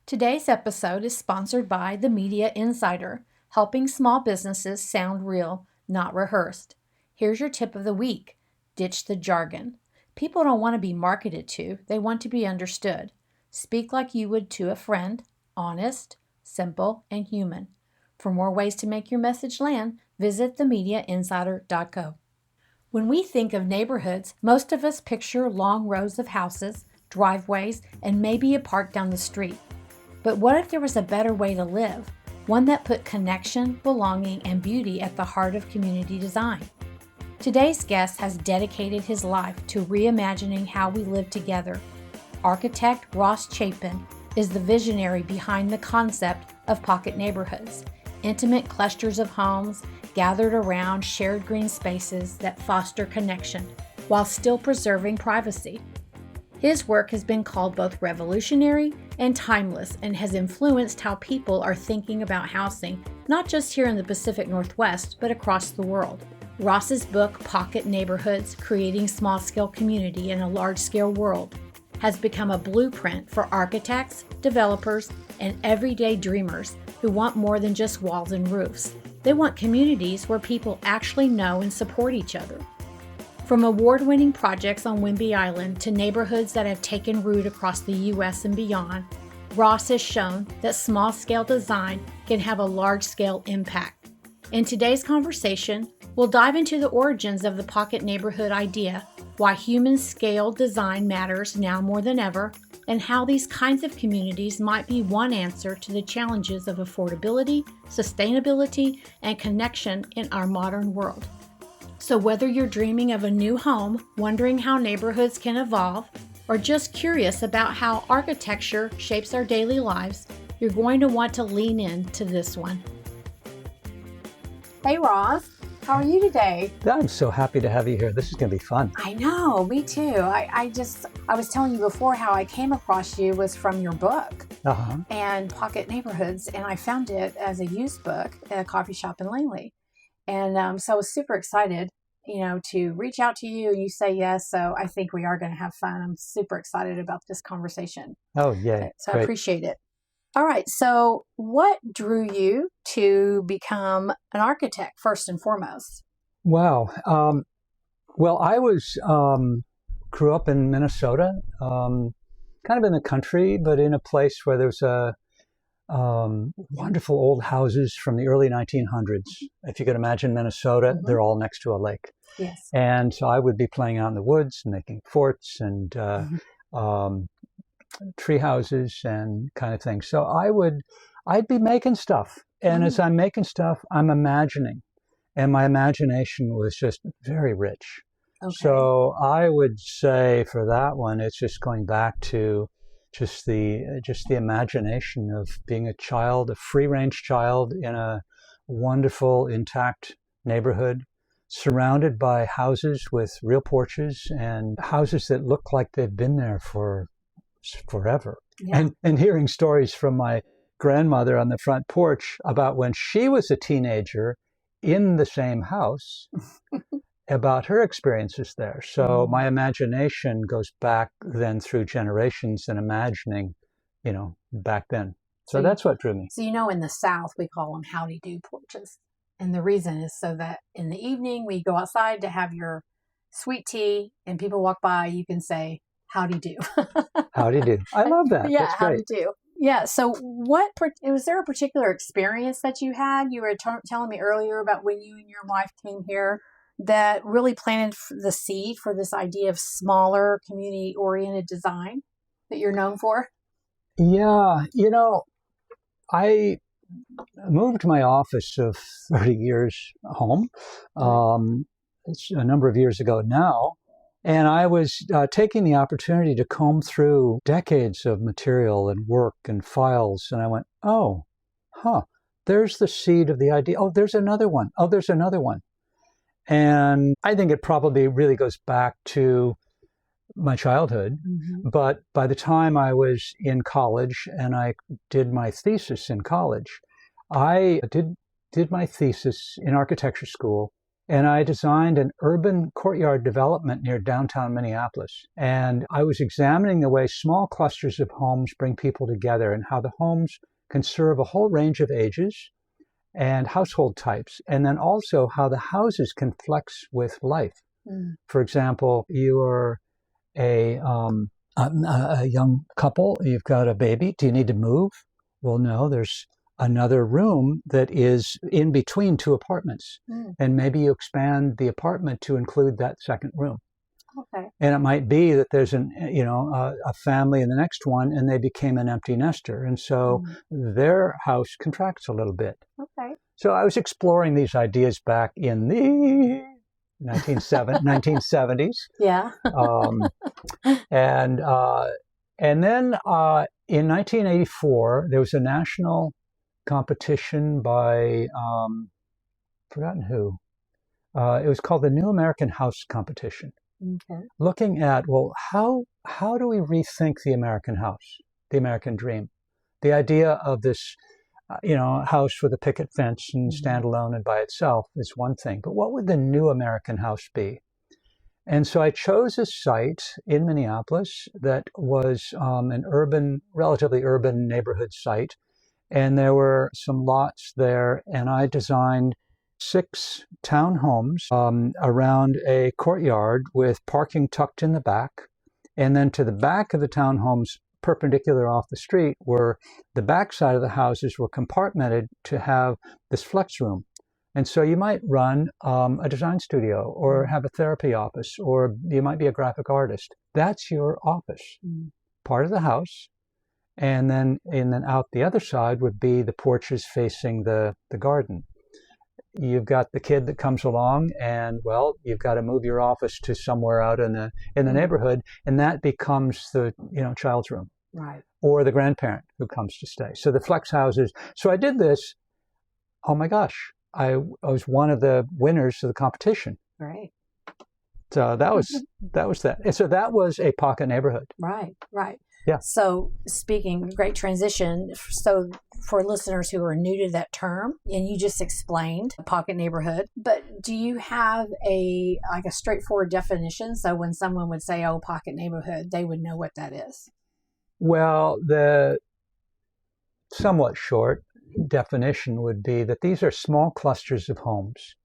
Today's episode is sponsored by the Media Insider, helping small businesses sound real, not rehearsed. Here's your tip of the week: ditch the jargon. People don't want to be marketed to, they want to be understood. Speak like you would to a friend, honest, simple, and human. For more ways to make your message land, visit themediainsider.co. When we think of neighborhoods, most of us picture long rows of houses, driveways, and maybe a park down the street. But what if there was a better way to live? One that put connection, belonging, and beauty at the heart of community design. Today's guest has dedicated his life to reimagining how we live together. Architect Ross Chapin is the visionary behind the concept of pocket neighborhoods, intimate clusters of homes gathered around shared green spaces that foster connection while still preserving privacy. His work has been called both revolutionary and timeless and has influenced how people are thinking about housing, not just here in the Pacific Northwest, but across the world. Ross's book, Pocket Neighborhoods: Creating Small-Scale Community in a Large-Scale World, has become a blueprint for architects, developers, and everyday dreamers who want more than just walls and roofs. They want communities where people actually know and support each other. From award-winning projects on Whidbey Island to neighborhoods that have taken root across the U.S. and beyond, Ross has shown that small-scale design can have a large-scale impact. In today's conversation, we'll dive into the origins of the pocket neighborhood idea, why human-scale design matters now more than ever, and how these kinds of communities might be one answer to the challenges of affordability, sustainability, and connection in our modern world. So whether you're dreaming of a new home, wondering how neighborhoods can evolve, or just curious about how architecture shapes our daily lives, you're going to want to lean into this one. Hey Ross, how are you today? I'm so happy to have you here. This is going to be fun. I know, me too. I was telling you before how I came across you was from your book and Pocket Neighborhoods, and I found it as a used book at a coffee shop in Langley. And so I was super excited, to reach out to you and you say yes. So I think we are going to have fun. I'm super excited about this conversation. Oh, yay. So Great. I appreciate it. All right. So what drew you to become an architect first and foremost? Wow. Well, I grew up in Minnesota, kind of in the country, but in a place where there's wonderful old houses from the early 1900s. If you could imagine Minnesota, they're all next to a lake. Yes. And so I would be playing out in the woods, making forts and tree houses and kind of thing. So I'd be making stuff. And as I'm making stuff, I'm imagining. And my imagination was just very rich. Okay. So I would say for that one, it's just going back to just the imagination of being a child, a free-range child in a wonderful, intact neighborhood, surrounded by houses with real porches and houses that look like they've been there for forever. Yeah. And hearing stories from my grandmother on the front porch about when she was a teenager in the same house, about her experiences there. So my imagination goes back then through generations and imagining, back then. So that's what drew me. So, in the South, we call them howdy-do porches. And the reason is so that in the evening, when you go outside to have your sweet tea and people walk by, you can say, howdy-do. Howdy-do. I love that. Yeah, that's great. howdy-do. Yeah. So was there a particular experience that you had? You were telling me earlier about when you and your wife came here that really planted the seed for this idea of smaller community-oriented design that you're known for? Yeah. I moved my office of 30 years home. It's a number of years ago now. And I was taking the opportunity to comb through decades of material and work and files. And I went, there's the seed of the idea. Oh, there's another one. Oh, there's another one. And I think it probably really goes back to my childhood. But by the time I was in college and I did my thesis in college, I did my thesis in architecture school And I designed an urban courtyard development near downtown Minneapolis. And I was examining the way small clusters of homes bring people together and how the homes can serve a whole range of ages and household types, and then also how the houses can flex with life. For example, you are a young couple, you've got a baby. Do you need to move? Well, no, there's another room that is in between two apartments. And maybe you expand the apartment to include that second room. Okay. And it might be that there's a family in the next one, and they became an empty nester. And so their house contracts a little bit. Okay. So I was exploring these ideas back in the 1970s. Yeah. And then in 1984, there was a national competition by forgotten who. It was called the New American House Competition. Okay. Looking at, well, how do we rethink the American house, the American dream? The idea of this, house with a picket fence and standalone and by itself is one thing. But what would the new American house be? And so I chose a site in Minneapolis that was an relatively urban neighborhood site. And there were some lots there, and I designed 6 townhomes around a courtyard with parking tucked in the back. And then to the back of the townhomes, perpendicular off the street, were the back side of the houses were compartmented to have this flex room. And so you might run a design studio or have a therapy office, or you might be a graphic artist. That's your office, part of the house. And then out the other side would be the porches facing the garden. You've got the kid that comes along, and well, you've got to move your office to somewhere out in the neighborhood, and that becomes the child's room, right, or the grandparent who comes to stay. So the flex houses. So I did this. Oh my gosh, I was one of the winners of the competition. Right. So that was that. And so that was a pocket neighborhood. Right. Yeah. So speaking, great transition. So for listeners who are new to that term, and you just explained pocket neighborhood, but do you have a straightforward definition? So when someone would say, "Oh, pocket neighborhood," they would know what that is. Well, the somewhat short definition would be that these are small clusters of homes,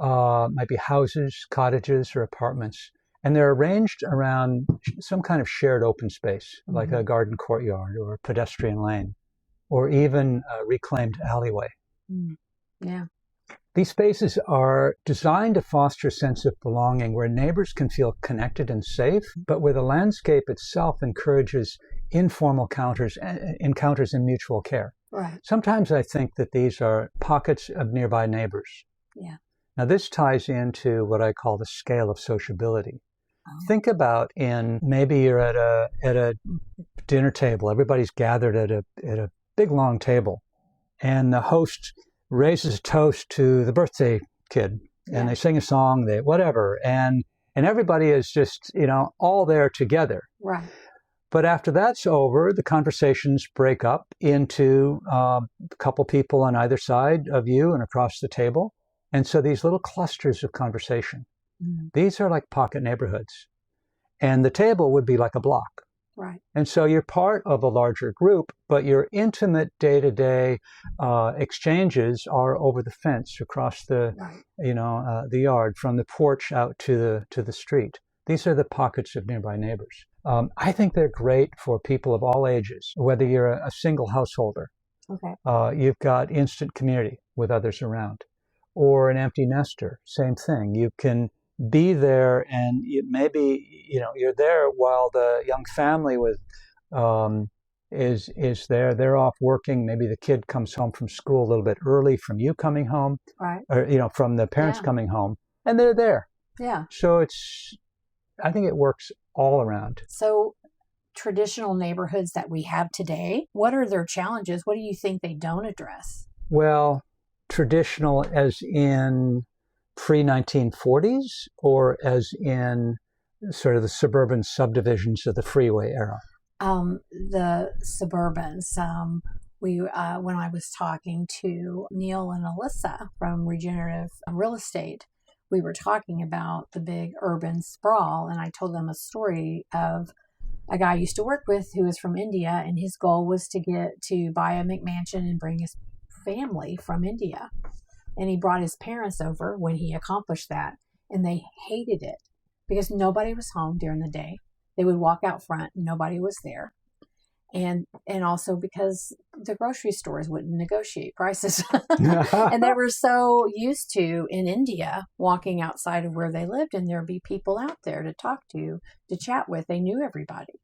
might be houses, cottages, or apartments. And they're arranged around some kind of shared open space, like a garden courtyard or a pedestrian lane, or even a reclaimed alleyway. Yeah. These spaces are designed to foster a sense of belonging where neighbors can feel connected and safe, but where the landscape itself encourages informal encounters and mutual care. Right. Sometimes I think that these are pockets of nearby neighbors. Yeah. Now, this ties into what I call the scale of sociability. Think about maybe you're at a dinner table. Everybody's gathered at a big long table, and the host raises a toast to the birthday kid, and they sing a song, whatever, and everybody is just all there together. Right. But after that's over, the conversations break up into a couple people on either side of you and across the table, and so these little clusters of conversation. These are like pocket neighborhoods. And the table would be like a block. Right. And so you're part of a larger group, but your intimate day-to-day exchanges are over the fence, across the yard, from the porch out to the street. These are the pockets of nearby neighbors. I think they're great for people of all ages, whether you're a single householder. Okay. You've got instant community with others around. Or an empty nester, same thing. You can be there, and maybe you're there while the young family is there. They're off working. Maybe the kid comes home from school a little bit early from you coming home, right? Or from the parents coming home, and they're there. Yeah. So I think it works all around. So traditional neighborhoods that we have today, what are their challenges? What do you think they don't address? Well, traditional as in pre-1940s, or as in sort of the suburban subdivisions of the freeway era? The suburbans. When I was talking to Neil and Alyssa from Regenerative Real Estate, we were talking about the big urban sprawl, and I told them a story of a guy I used to work with who was from India, and his goal was to buy a McMansion and bring his family from India. And he brought his parents over when he accomplished that, and they hated it because nobody was home during the day. They would walk out front, nobody was there. And also because the grocery stores wouldn't negotiate prices. And they were so used to, in India, walking outside of where they lived, and there'd be people out there to talk to chat with. They knew everybody.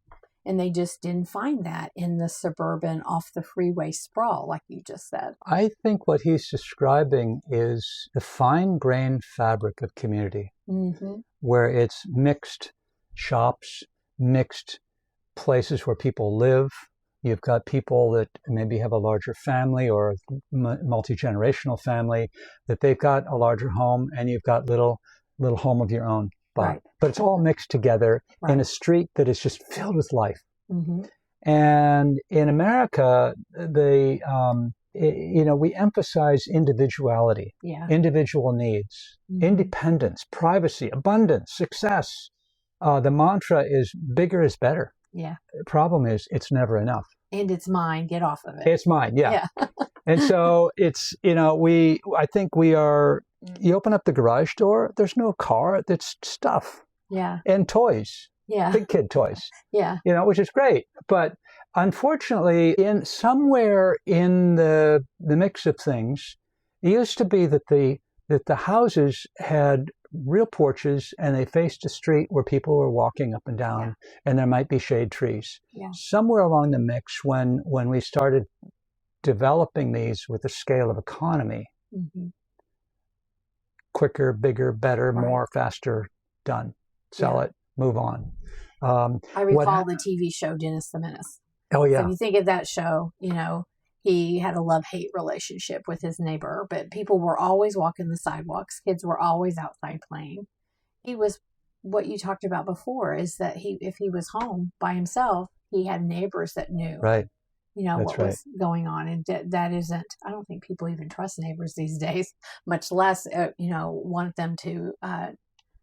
And they just didn't find that in the suburban, off the freeway sprawl, like you just said. I think what he's describing is the fine-grained fabric of community, where it's mixed shops, mixed places where people live. You've got people that maybe have a larger family or multi-generational family, that they've got a larger home, and you've got little home of your own. But it's all mixed together in a street that is just filled with life. And in America, we emphasize individuality, individual needs, independence, privacy, abundance, success. The mantra is bigger is better. Yeah. The problem is it's never enough. And it's mine. Get off of it. It's mine. Yeah. And so it's, I think we are, you open up the garage door, there's no car, it's stuff. Yeah. And toys. Yeah. Big kid toys. Yeah. Which is great. But unfortunately, somewhere in the mix of things, it used to be that the houses had real porches and they faced a street where people were walking up and down, and there might be shade trees. Yeah. Somewhere along the mix, when we started developing these with the scale of economy, quicker, bigger, better, more, faster, done, sell it, move on. I recall the TV show Dennis the Menace. Oh, yeah. So if you think of that show, he had a love-hate relationship with his neighbor, but people were always walking the sidewalks. Kids were always outside playing. He was, what you talked about before, is that if he was home by himself, he had neighbors that knew, what was going on. And that isn't, I don't think people even trust neighbors these days, much less, want them to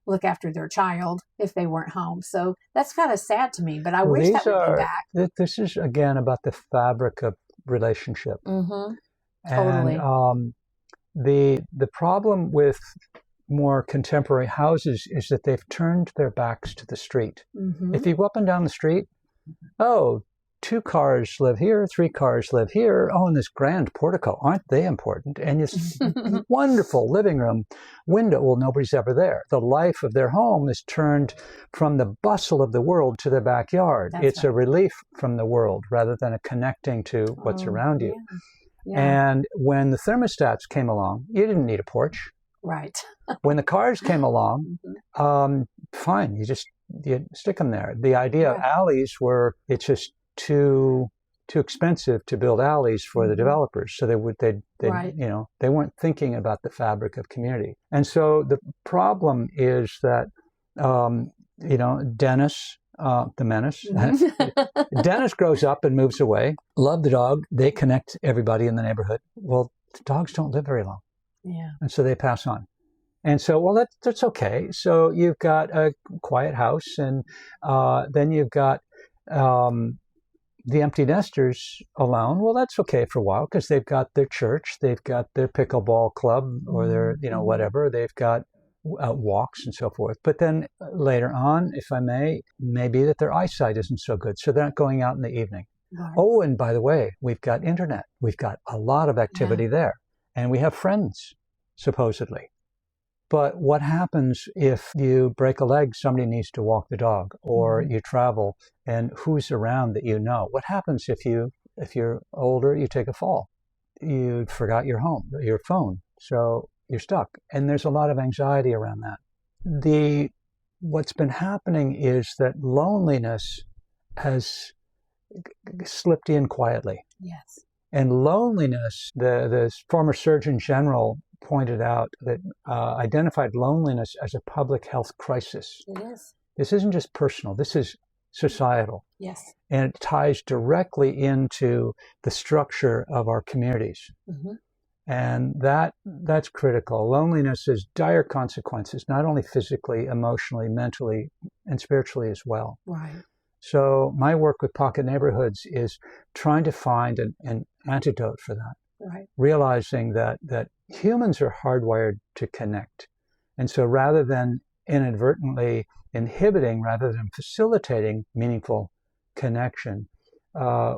look after their child if they weren't home. So that's kind of sad to me, but I wish that would be back. This is, again, about the fabric of relationship. Totally. And the problem with more contemporary houses is that they've turned their backs to the street. If you go up and down the street, 2 cars live here, 3 cars live here. Oh, and this grand portico, aren't they important? And this wonderful living room window, well, nobody's ever there. The life of their home is turned from the bustle of the world to their backyard. It's a relief from the world rather than a connecting to what's around you. And when the thermostats came along, you didn't need a porch. Right. When the cars came along, fine, you stick them there. The idea of alleys it's just too expensive to build alleys for the developers, so they weren't thinking about the fabric of community. And so the problem is that Dennis, the Menace, Dennis grows up and moves away. Love the dog. They connect everybody in the neighborhood. Well, the dogs don't live very long, and so they pass on. And so, well, that's okay. So you've got a quiet house, and then you've got the empty nesters alone. Well, that's okay for a while because they've got their church, they've got their pickleball club, or their, whatever. They've got walks and so forth. But then later on, if I may, maybe that their eyesight isn't so good, so they're not going out in the evening. Right. Oh, and by the way, we've got internet. We've got a lot of activity there, and we have friends, supposedly. But what happens if you break a leg, somebody needs to walk the dog, or you travel, and who's around that you know? What happens if you're older, you take a fall? You forgot your phone, so you're stuck. And there's a lot of anxiety around that. What's been happening is that loneliness has slipped in quietly. Yes. And loneliness, the former Surgeon General pointed out that identified loneliness as a public health crisis. It is. This isn't just personal. This is societal. Yes. And it ties directly into the structure of our communities. And that's critical. Loneliness has dire consequences, not only physically, emotionally, mentally, and spiritually as well. Right. So my work with pocket neighborhoods is trying to find an antidote for that. Right. Realizing that humans are hardwired to connect. And so rather than inadvertently inhibiting, rather than facilitating meaningful connection,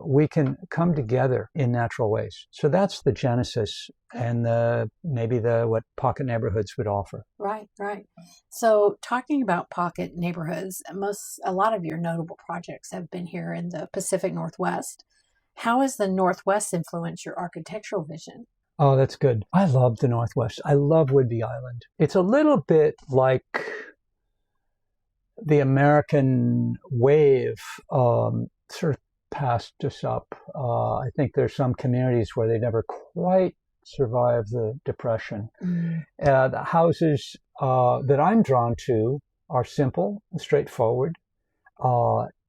we can come together in natural ways. So that's the genesis and maybe what pocket neighborhoods would offer. Right, right. So talking about pocket neighborhoods, a lot of your notable projects have been here in the Pacific Northwest. How has the Northwest influenced your architectural vision? Oh, that's good. I love the Northwest. I love Whidbey Island. It's a little bit like the American wave sort of passed us up. I think there's some communities where they never quite survived the Depression. The houses that I'm drawn to are simple and straightforward.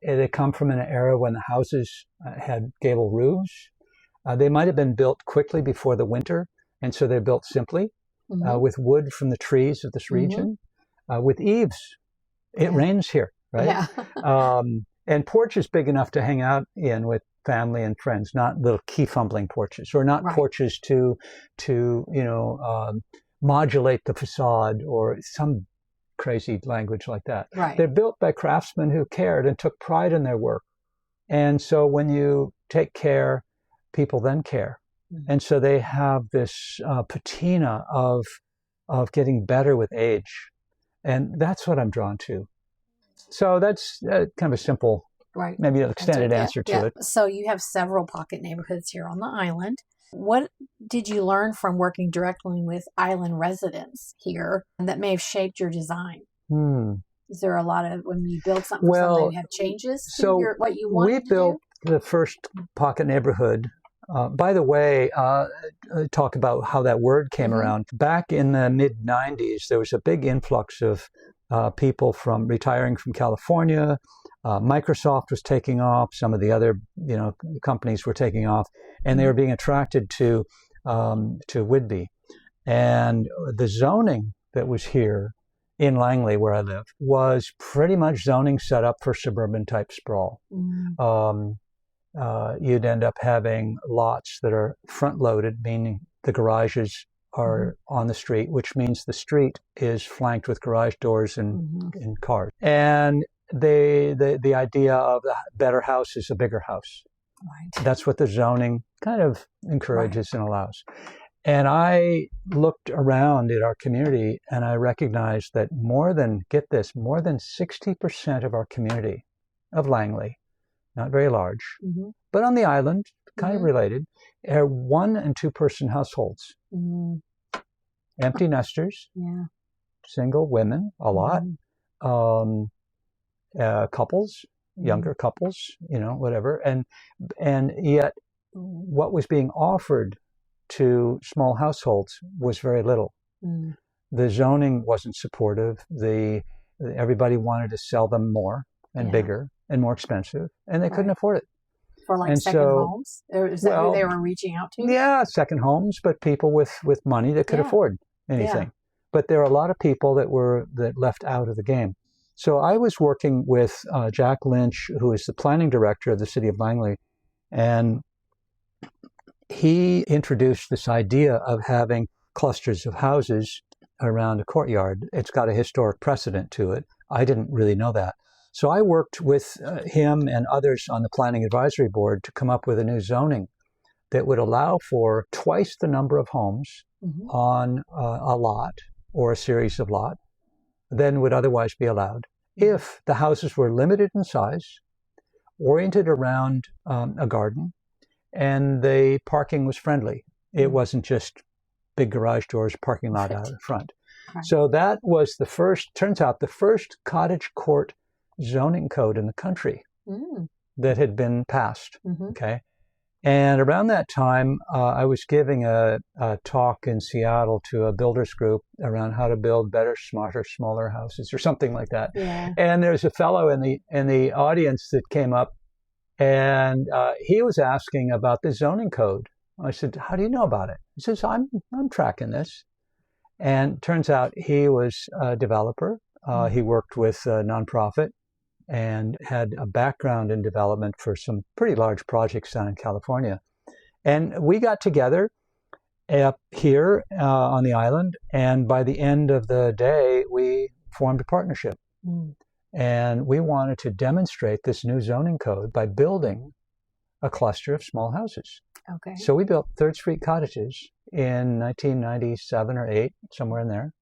They come from an era when the houses had gable roofs. They might have been built quickly before the winter, and so they're built simply with wood from the trees of this region, with eaves. It rains here, right? Yeah. And porches big enough to hang out in with family and friends, not little key fumbling porches, or not porches to modulate the facade or some crazy language like that. Right. They're built by craftsmen who cared and took pride in their work. And so when you take care, people then care. And so they have this patina of getting better with age. And that's what I'm drawn to. So that's kind of a simple, maybe an extended answer to it. So you have several pocket neighborhoods here on the island. What did you learn from working directly with island residents here that may have shaped your design? Is there a lot of, when you build something, you have changes to what you wanted to do? We built the first pocket neighborhood. By the way, talk about how that word came around. Back in the mid-90s, there was a big influx of people retiring from California. Microsoft was taking off. Some of the other companies were taking off, and they were being attracted to Whidbey. And the zoning that was here in Langley, where I live, was pretty much zoning set up for suburban type sprawl. You'd end up having lots that are front loaded, meaning the garages are on the street, which means the street is flanked with garage doors and cars. And the idea of a better house is a bigger house. Right. That's what the zoning kind of encourages and allows. And I looked around at our community and I recognized that more than 60% of our community of Langley, not very large, but on the island, kind of related, are 1- and 2-person households. Empty nesters, single women, a lot, couples, younger couples, whatever. And yet what was being offered to small households was very little. The zoning wasn't supportive. Everybody wanted to sell them more and bigger and more expensive, and they couldn't afford it. For second homes? Is that who they were reaching out to? Yeah, second homes, but people with money that could afford anything. Yeah. But there are a lot of people that left out of the game. So I was working with Jack Lynch, who is the planning director of the city of Langley, and he introduced this idea of having clusters of houses around a courtyard. It's got a historic precedent to it. I didn't really know that. So I worked with him and others on the planning advisory board to come up with a new zoning that would allow for twice the number of homes on a lot or a series of lots than would otherwise be allowed if the houses were limited in size, oriented around a garden, and the parking was friendly. It wasn't just big garage doors, parking lot out in front. So that was the first cottage court zoning code in the country that had been passed. Okay. And around that time, I was giving a talk in Seattle to a builders group around how to build better, smarter, smaller houses or something like that. Yeah. And there's a fellow in the audience that came up, and he was asking about the zoning code I said, how do you know about it? He says, I'm tracking this. And turns out he was a developer. He worked with a nonprofit and had a background in development for some pretty large projects down in California. And we got together up here on the island, and by the end of the day, we formed a partnership. And we wanted to demonstrate this new zoning code by building a cluster of small houses. Okay. So we built 3rd Street cottages in 1997 or 8, somewhere in there.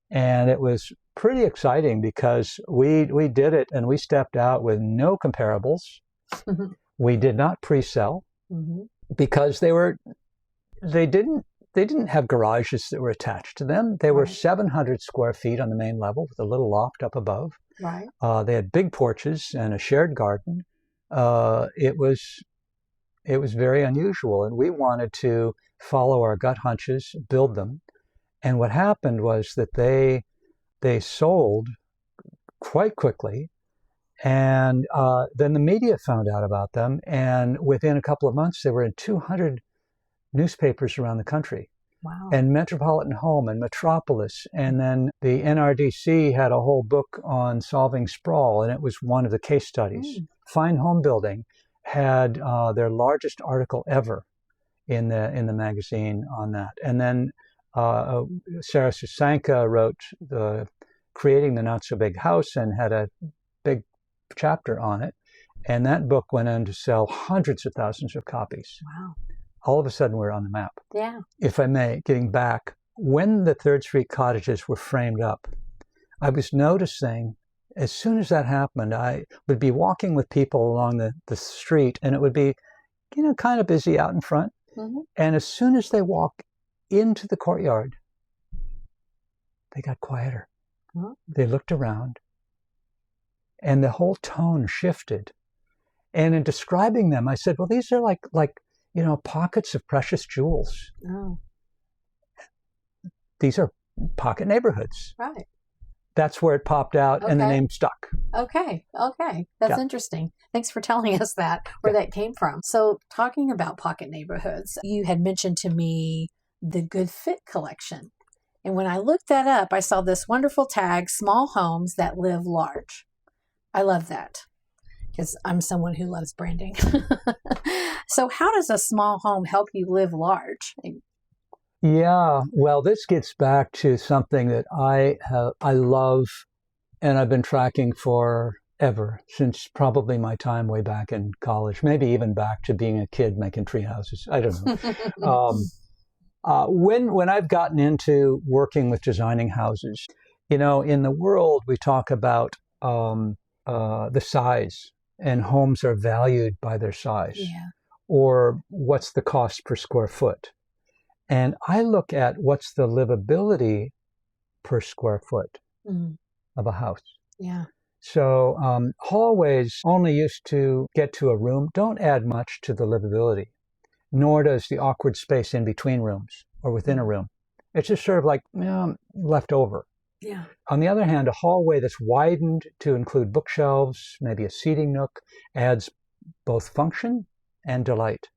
And it was pretty exciting because we did it and we stepped out with no comparables. We did not pre-sell because they didn't have garages that were attached to them. They were 700 square feet on the main level with a little loft up above. Right. They had big porches and a shared garden. It was very unusual, and we wanted to follow our gut hunches, build them. And what happened was that they sold quite quickly, and then the media found out about them, and within a couple of months they were in 200 newspapers around the country. Wow. And Metropolitan Home and Metropolis, and then the NRDC had a whole book on solving sprawl, and it was one of the case studies. Fine Home Building had their largest article ever in the magazine on that. And then Sarah Susanka wrote Creating the Not So Big House and had a big chapter on it. And that book went on to sell hundreds of thousands of copies. Wow. All of a sudden, we're on the map. Yeah. If I may, getting back, when the 3rd Street cottages were framed up, I was noticing as soon as that happened, I would be walking with people along the street, and it would be, kind of busy out in front. And as soon as they walk into the courtyard, they got quieter. They looked around, and the whole tone shifted. And in describing them, I said, well, these are like pockets of precious jewels. Oh. These are pocket neighborhoods. Right. That's where it popped out, and the name stuck. Okay. That's interesting. Thanks for telling us where that came from. So talking about pocket neighborhoods, you had mentioned to me the Good Fit collection. And when I looked that up, I saw this wonderful tag, small homes that live large. I love that because I'm someone who loves branding. So how does a small home help you live large? Yeah, well, this gets back to something that I love, and I've been tracking forever, since probably my time way back in college, maybe even back to being a kid making tree houses. I don't know. When I've gotten into working with designing houses, in the world we talk about the size, and homes are valued by their size, or what's the cost per square foot. And I look at what's the livability per square foot of a house. Yeah. So hallways only used to get to a room don't add much to the livability, nor does the awkward space in between rooms or within a room. It's just sort of like left over. Yeah. On the other hand, a hallway that's widened to include bookshelves, maybe a seating nook, adds both function and delight.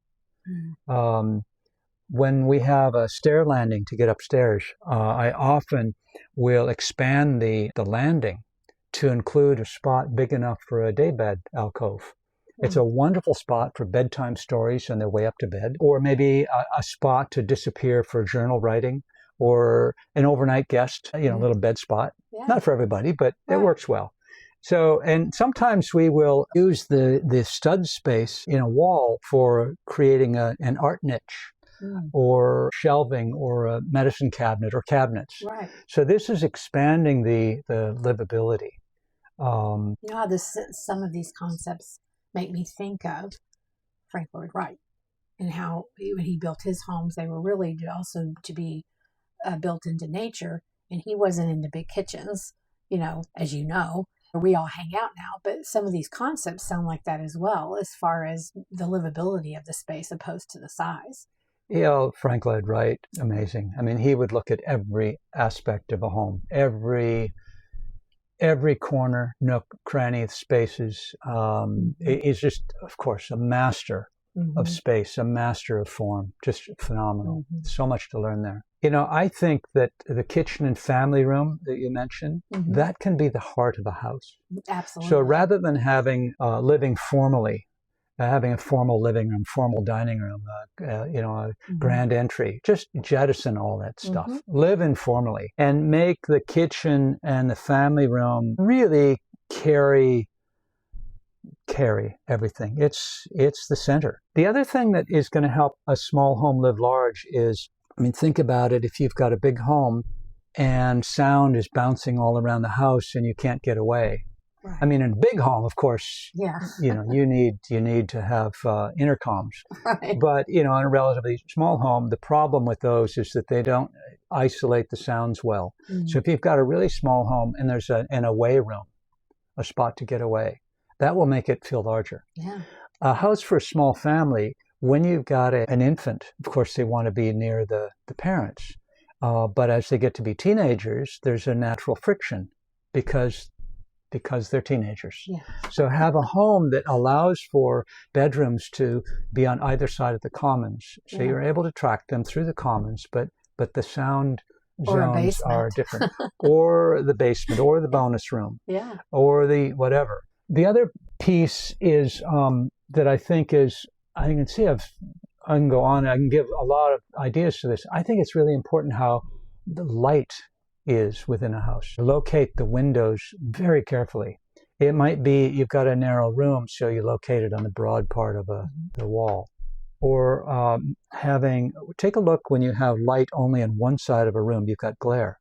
When we have a stair landing to get upstairs, I often will expand the landing to include a spot big enough for a daybed alcove. It's a wonderful spot for bedtime stories on their way up to bed, or maybe a spot to disappear for journal writing, or an overnight guest, little bed spot. Yeah. Not for everybody, but it works well. So, and sometimes we will use the stud space in a wall for creating an art niche. Or shelving, or a medicine cabinet, or cabinets. Right. So this is expanding the livability. Some of these concepts make me think of Frank Lloyd Wright, and how when he built his homes, they were really also to be built into nature, and he wasn't into big kitchens. As you know, we all hang out now, but some of these concepts sound like that as well, as far as the livability of the space opposed to the size. Frank Lloyd Wright, amazing. I mean, he would look at every aspect of a home, every corner, nook, cranny, spaces. He's just, of course, a master of space, a master of form, just phenomenal. Mm-hmm. So much to learn there. You know, I think that the kitchen and family room that you mentioned, that can be the heart of a house. Absolutely. So rather than living formally, having a formal living room, formal dining room, a grand entry, just jettison all that stuff. Live informally and make the kitchen and the family room really carry everything. It's the center. The other thing that is going to help a small home live large is, I mean, think about it. If you've got a big home and sound is bouncing all around the house and you can't get away. Right. I mean, in a big home, of course, you need to have intercoms. Right. But, in a relatively small home, the problem with those is that they don't isolate the sounds well. So if you've got a really small home and there's an away room, a spot to get away, that will make it feel larger. Yeah. A house for a small family, when you've got an infant, of course, they want to be near the parents. But as they get to be teenagers, there's a natural friction because they're teenagers. Yeah. So have a home that allows for bedrooms to be on either side of the commons. So you're able to track them through the commons, but the sound zones are different. Or the basement, or the bonus room, or the whatever. The other piece is that I think I can go on, I can give a lot of ideas to this. I think it's really important how the light is within a house. Locate the windows very carefully. It might be you've got a narrow room, so you locate it on the broad part of the wall. Or take a look when you have light only on one side of a room, you've got glare.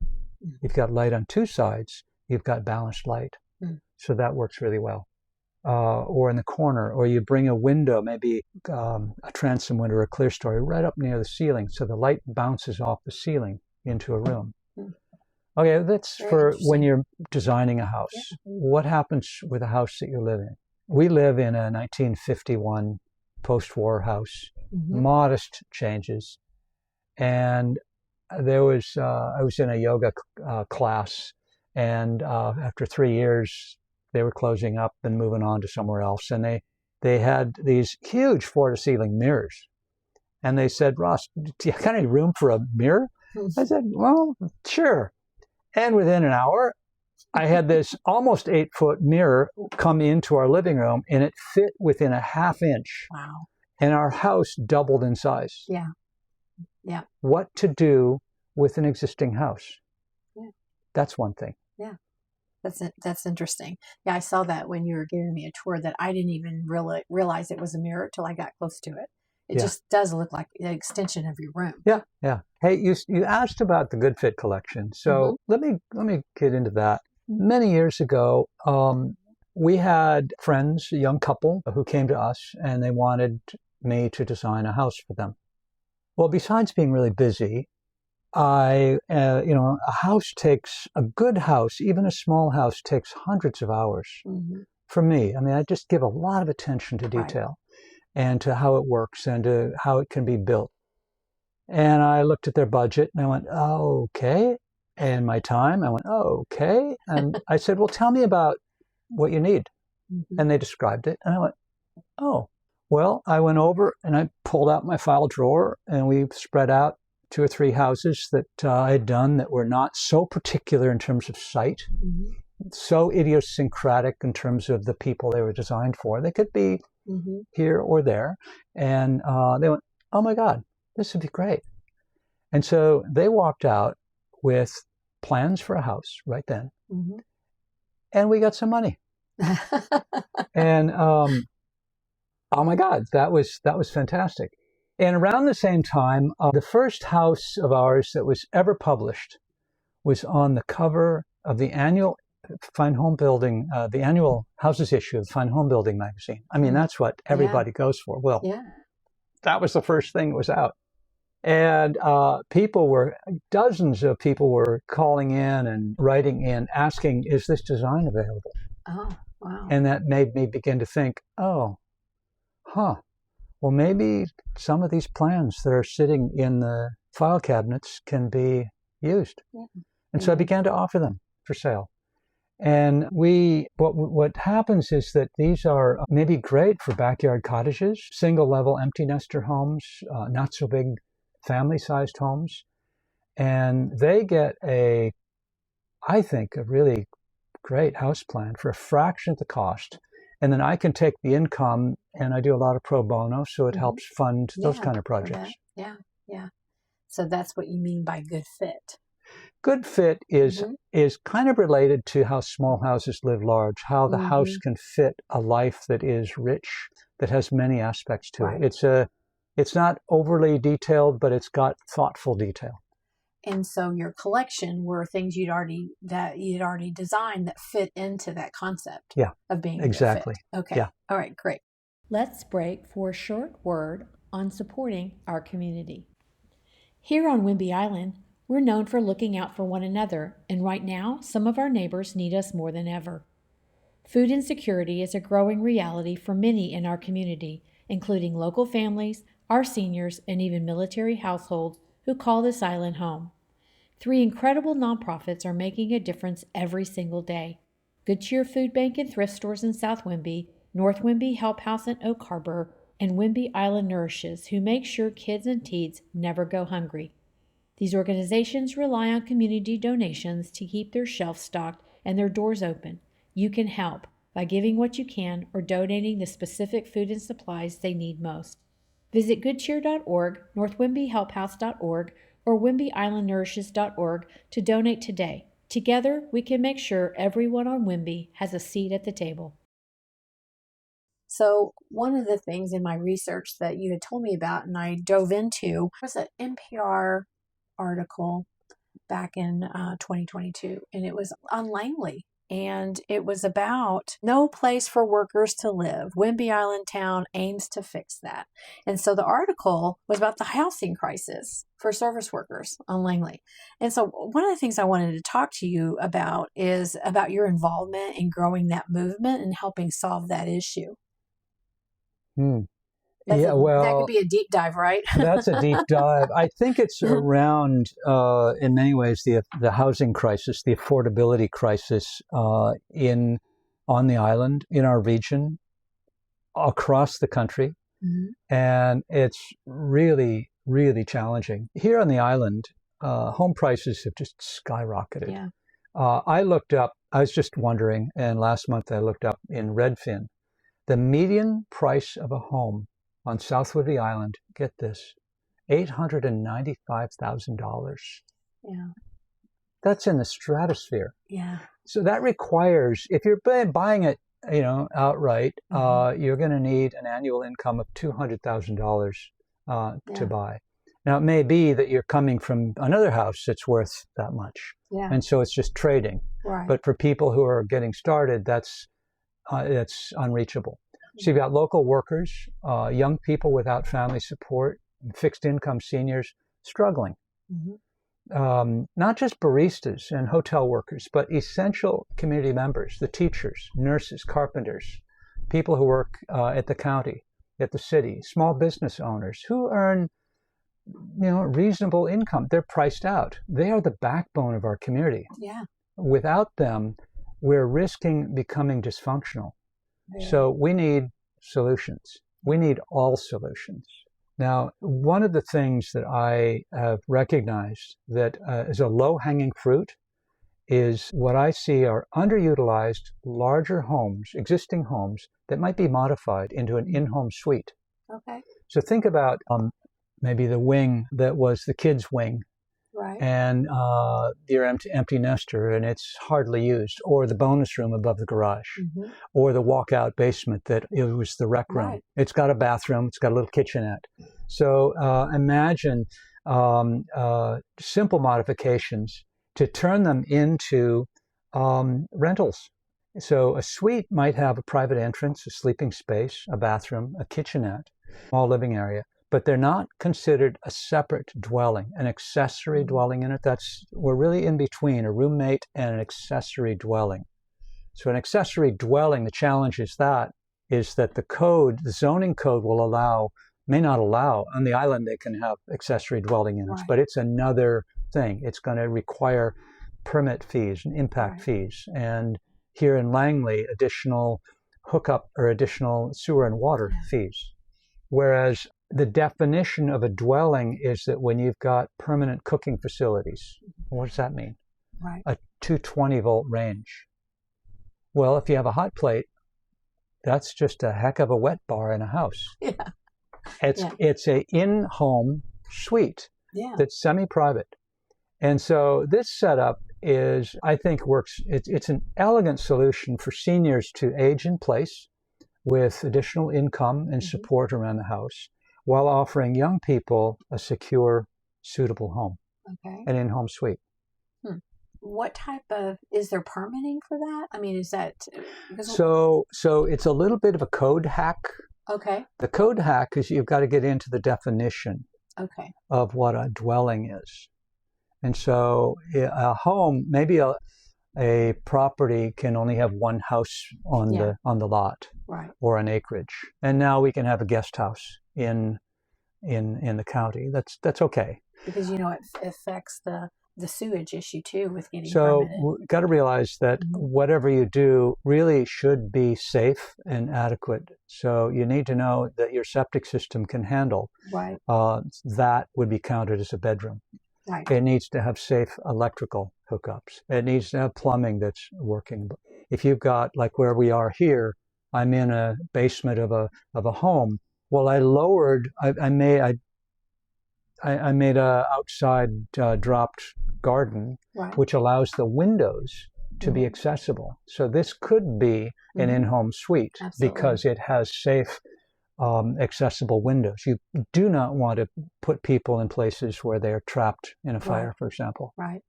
You've got light on two sides, you've got balanced light. So that works really well. Or in the corner, or you bring a window, maybe a transom window or a clear story right up near the ceiling, so the light bounces off the ceiling into a room. Okay, that's for when you're designing a house. Yeah. What happens with a house that you live in? We live in a 1951 post-war house, modest changes. And I was in a yoga class, and after 3 years, they were closing up and moving on to somewhere else. And they had these huge floor-to-ceiling mirrors. And they said, Ross, do you got any room for a mirror? I said, well, sure. And within an hour, I had this almost 8-foot mirror come into our living room, and it fit within a half inch. Wow. And our house doubled in size. Yeah. Yeah. What to do with an existing house? Yeah. That's one thing. Yeah. That's interesting. Yeah, I saw that when you were giving me a tour, that I didn't even realize it was a mirror till I got close to it. It just does look like an extension of your room. Yeah, yeah. Hey, you asked about the Good Fit collection, so let me get into that. Many years ago, we had friends, a young couple, who came to us, and they wanted me to design a house for them. Well, besides being really busy, a good house, even a small house, takes hundreds of hours for me. I mean, I just give a lot of attention to detail. And to how it works and to how it can be built. And I looked at their budget and I went, oh, okay. And my time, I went, oh, okay. And I said, well, tell me about what you need. And they described it. And I went, oh, well, I went over and I pulled out my file drawer, and we spread out 2 or 3 houses that I had done that were not so particular in terms of site, so idiosyncratic in terms of the people they were designed for. They could be here or there. And they went, oh my God, this would be great. And so they walked out with plans for a house right then. And we got some money. And oh my God, that was fantastic. And around the same time, the first house of ours that was ever published was on the cover of the annual Fine Home Building, the annual houses issue of Fine Home Building magazine. I mean, that's what everybody goes for. Well, that was the first thing that was out. And dozens of people were calling in and writing in, asking, is this design available? Oh, wow. And that made me begin to think, well, maybe some of these plans that are sitting in the file cabinets can be used. And so I began to offer them for sale. And what happens is that these are maybe great for backyard cottages, single level empty nester homes, not so big family sized homes. And they get I think, a really great house plan for a fraction of the cost. And then I can take the income, and I do a lot of pro bono, so it helps fund those kind of projects. Yeah. So that's what you mean by good fit. Good fit is kind of related to how small houses live large, how the house can fit a life that is rich, that has many aspects to it. It's not overly detailed, but it's got thoughtful detail. And so your collection were things you'd already designed that fit into that concept of being exactly. A good fit. Okay. Yeah. All right, great. Let's break for a short word on supporting our community. Here on Whimby Island, we're known for looking out for one another, and right now, some of our neighbors need us more than ever. Food insecurity is a growing reality for many in our community, including local families, our seniors, and even military households who call this island home. 3 incredible nonprofits are making a difference every single day. Good Cheer Food Bank and Thrift Stores in South Whimby, North Whimby Help House in Oak Harbor, and Whimby Island Nourishes, who make sure kids and teens never go hungry. These organizations rely on community donations to keep their shelves stocked and their doors open. You can help by giving what you can or donating the specific food and supplies they need most. Visit goodcheer.org, northwhimbyhelphouse.org, or whimbyislandnourishes.org to donate today. Together, we can make sure everyone on Whimby has a seat at the table. So one of the things in my research that you had told me about and I dove into was an NPR article back in 2022, and it was on Langley. And it was about no place for workers to live. Whimby Island Town aims to fix that. And so the article was about the housing crisis for service workers on Langley. And so one of the things I wanted to talk to you about is about your involvement in growing that movement and helping solve that issue. That could be a deep dive, right? That's a deep dive. I think it's around, in many ways, the housing crisis, the affordability crisis on the island, in our region, across the country. And it's really, really challenging. Here on the island, home prices have just skyrocketed. Yeah. I was just wondering, and last month I looked up in Redfin, the median price of a home on South Whimby Island, get this, $895,000. Yeah. That's in the stratosphere. Yeah. So that requires, if you're buying it, outright, you're going to need an annual income of $200,000 to buy. Now, it may be that you're coming from another house that's worth that much. Yeah. And so it's just trading. Right. But for people who are getting started, that's unreachable. So you've got local workers, young people without family support, fixed income seniors struggling. Not just baristas and hotel workers, but essential community members, the teachers, nurses, carpenters, people who work at the county, at the city, small business owners who earn reasonable income. They're priced out. They are the backbone of our community. Yeah. Without them, we're risking becoming dysfunctional. Yeah. So we need solutions. We need all solutions. Now, one of the things that I have recognized that is a low-hanging fruit is what I see are underutilized larger homes, existing homes, that might be modified into an in-home suite. Okay. So think about maybe the wing that was the kids' wing. Right. And your empty nester, and it's hardly used, or the bonus room above the garage, or the walkout basement that it was the rec room. Right. It's got a bathroom, it's got a little kitchenette. So imagine simple modifications to turn them into rentals. So a suite might have a private entrance, a sleeping space, a bathroom, a kitchenette, small living area. But they're not considered a separate dwelling, an accessory dwelling in it. We're really in between a roommate and an accessory dwelling. So an accessory dwelling, the challenge is that the zoning code may not allow, on the island they can have accessory dwelling units, but it's another thing. It's going to require permit fees and impact fees. And here in Langley additional hookup or additional sewer and water fees. Whereas the definition of a dwelling is that when you've got permanent cooking facilities. What does that mean? Right. A 220-volt range. Well, if you have a hot plate, that's just a heck of a wet bar in a house. Yeah. It's a in-home suite that's semi-private. And so this setup is, I think, works. It's an elegant solution for seniors to age in place with additional income and support around the house, while offering young people a secure, suitable home, an in-home suite. What type of, is there permitting for that? I mean, is that? So it's a little bit of a code hack. Okay. The code hack is you've got to get into the definition of what a dwelling is. And so a home, maybe a property can only have one house on the lot, or an acreage. And now we can have a guest house in the county. That's okay. Because it affects the sewage issue too with getting permitted. So we've got to realize that whatever you do really should be safe and adequate. So you need to know that your septic system can handle. Right. That would be counted as a bedroom. Right. It needs to have safe electrical hookups. It needs to have plumbing that's working. If you've got, like where we are here, I'm in a basement of a home. Well, I lowered. I made a outside dropped garden, which allows the windows to be accessible. So this could be an in-home suite. Absolutely. Because it has safe, accessible windows. You do not want to put people in places where they are trapped in a fire, for example. Right.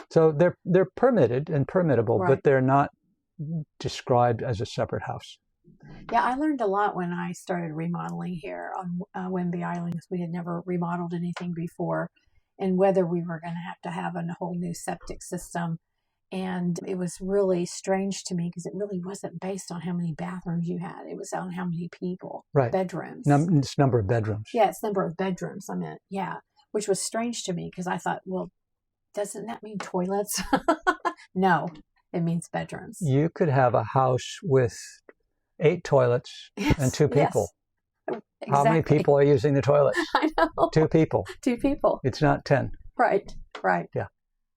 So they're permitted and permittable, but they're not described as a separate house. Yeah, I learned a lot when I started remodeling here on Wimby Island. We had never remodeled anything before, and whether we were going to have a whole new septic system. And it was really strange to me because it really wasn't based on how many bathrooms you had. It was on how many people, bedrooms. It's number of bedrooms. Yeah, it's number of bedrooms. I meant, which was strange to me because I thought, well, doesn't that mean toilets? No, it means bedrooms. You could have a house with 8 toilets and 2 people. Yes, exactly. How many people are using the toilets? I know. 2 people. 2 people. It's not 10. Right. Yeah.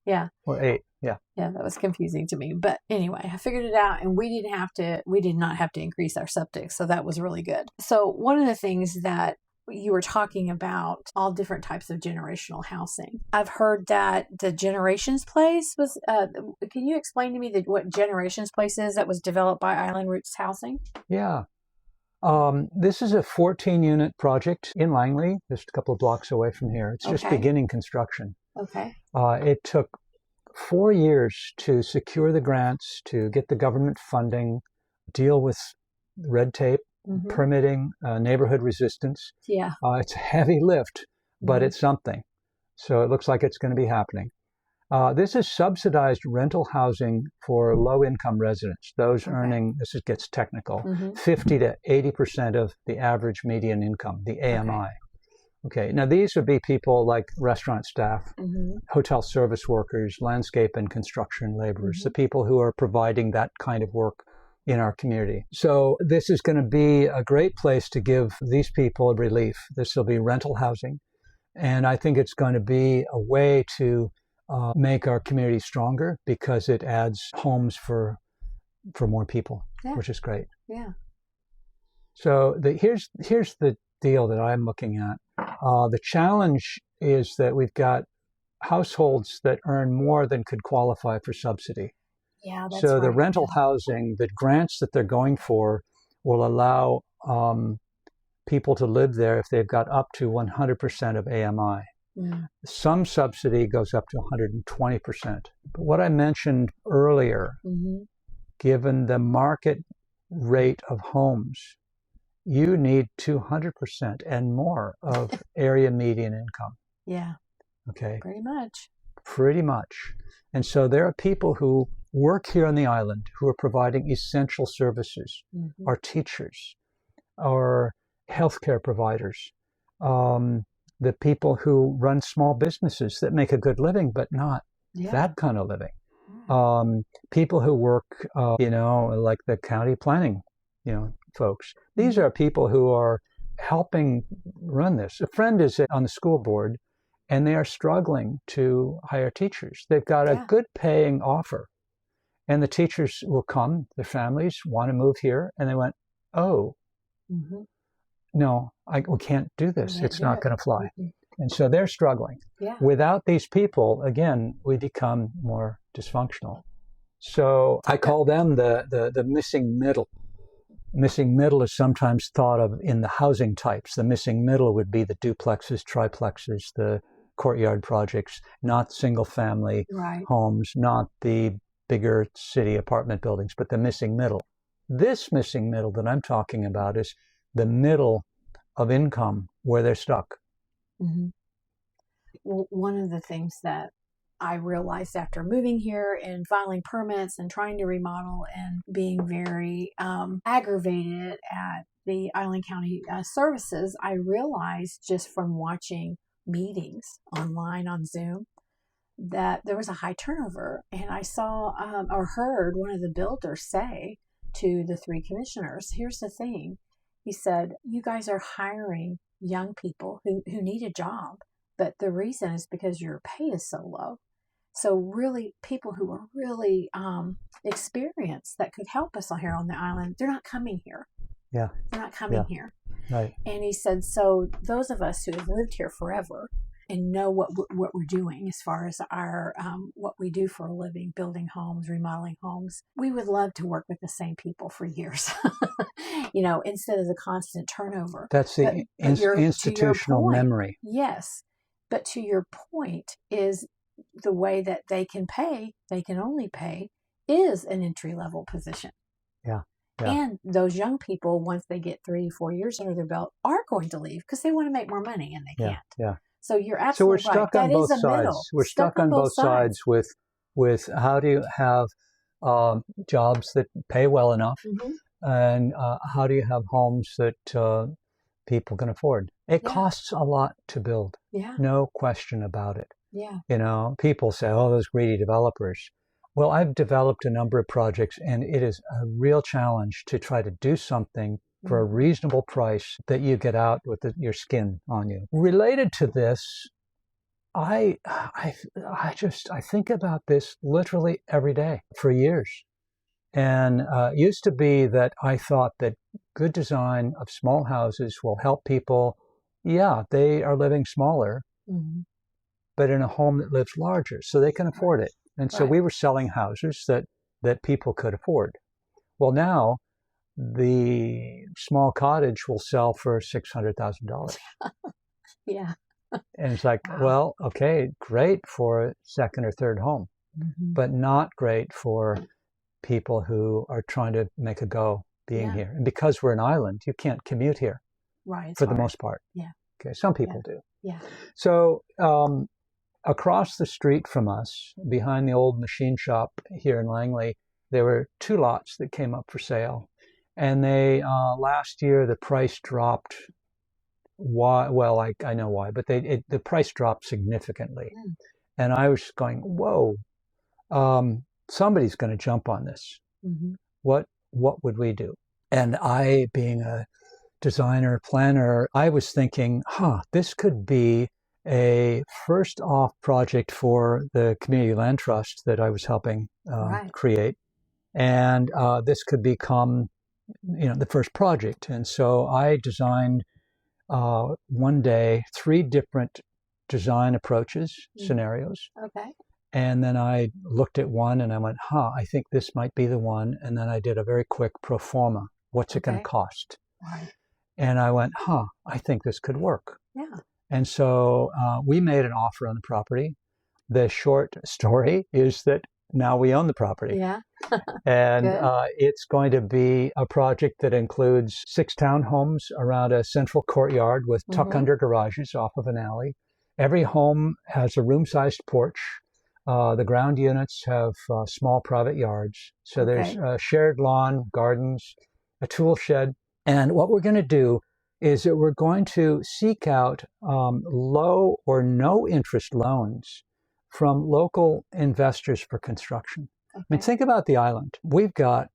Yeah. Or 8. Yeah. Yeah, that was confusing to me. But anyway, I figured it out, and we did not have to increase our septic. So that was really good. So one of the things that you were talking about, all different types of generational housing. I've heard that the Generations Place was, can you explain to me what Generations Place is that was developed by Island Roots Housing? Yeah. This is a 14-unit project in Langley, just a couple of blocks away from here. It's just beginning construction. Okay. It took 4 years to secure the grants, to get the government funding, deal with red tape, permitting, neighborhood resistance. Yeah. It's a heavy lift, but it's something. So it looks like it's going to be happening. This is subsidized rental housing for low-income residents, those earning, gets technical, 50 to 80% of the average median income, the AMI. Okay, now these would be people like restaurant staff, hotel service workers, landscape and construction laborers, the people who are providing that kind of work in our community. So this is going to be a great place to give these people a relief. This will be rental housing. And I think it's going to be a way to make our community stronger because it adds homes for more people, which is great. Yeah. So here's the deal that I'm looking at. The challenge is that we've got households that earn more than could qualify for subsidy. Yeah, that's so the rental housing, the grants that they're going for will allow people to live there if they've got up to 100% of AMI. Some subsidy goes up to 120%. But what I mentioned earlier, given the market rate of homes, you need 200% and more of area median income. Yeah. Okay. Pretty much. And so there are people who work here on the island who are providing essential services, are teachers, or healthcare providers, the people who run small businesses that make a good living, but not that kind of living. People who work, like the county planning, folks. These are people who are helping run this. A friend is on the school board, and they are struggling to hire teachers. They've got a good paying offer, and the teachers will come, their families want to move here, and they went, oh, no, we can't do this. It's not going to fly. And so they're struggling. Without these people, again, we become more dysfunctional. So I call them the missing middle. Missing middle is sometimes thought of in the housing types. The missing middle would be the duplexes, triplexes, the courtyard projects, not single family homes, not the bigger city apartment buildings, but the missing middle. This missing middle that I'm talking about is the middle of income where they're stuck. Well, one of the things that I realized after moving here and filing permits and trying to remodel and being very aggravated at the Island County services, I realized just from watching meetings online on Zoom that there was a high turnover. And I saw or heard one of the builders say to the 3 commissioners, here's the thing. He said, you guys are hiring young people who need a job, but the reason is because your pay is so low. So really, people who are really experienced that could help us here on the island, they're not coming here. They're not coming here. Right. And he said, so those of us who have lived here forever and know what we're doing as far as our what we do for a living, building homes, remodeling homes, we would love to work with the same people for years, instead of the constant turnover. That's the institutional memory. Yes. But to your point is the way that they can only pay is an entry-level position. Yeah. And those young people, once they get 3-4 years under their belt, are going to leave because they want to make more money and they can't. Yeah. So you're absolutely right. So we're stuck on both sides. We're stuck on both sides with how do you have jobs that pay well enough, and how do you have homes that people can afford? It costs a lot to build. No question about it. People say, oh, those greedy developers. Well, I've developed a number of projects, and it is a real challenge to try to do something for a reasonable price that you get out with your skin on you. Related to this, I think about this literally every day for years. And it used to be that I thought that good design of small houses will help people. Yeah, they are living smaller, but in a home that lives larger, so they can afford it. And so we were selling houses that people could afford. Well, now the small cottage will sell for $600,000. And it's like, well, okay, great for a second or third home, but not great for people who are trying to make a go being here. And because we're an island, you can't commute here for the most part. Okay, some people do. So across the street from us, behind the old machine shop here in Langley, there were 2 lots that came up for sale. And they last year the price dropped. Why? Well, I know why, but the price dropped significantly. And I was going, whoa, somebody's going to jump on this. What would we do? And I, being a designer, planner, I was thinking, this could be a first off project for the Community Land Trust that I was helping create. And this could become the first project. And so I designed one day 3 different design approaches, scenarios. And then I looked at one and I went, I think this might be the one. And then I did a very quick pro forma. What's it going to cost? And I went, I think this could work. And so we made an offer on the property. The short story is that now we own the property. And it's going to be a project that includes 6 townhomes around a central courtyard with tuck-under garages off of an alley. Every home has a room-sized porch. The ground units have small private yards. So there's a shared lawn, gardens, a tool shed. And what we're going to do is that we're going to seek out low or no interest loans from local investors for construction. I mean, think about the island. We've got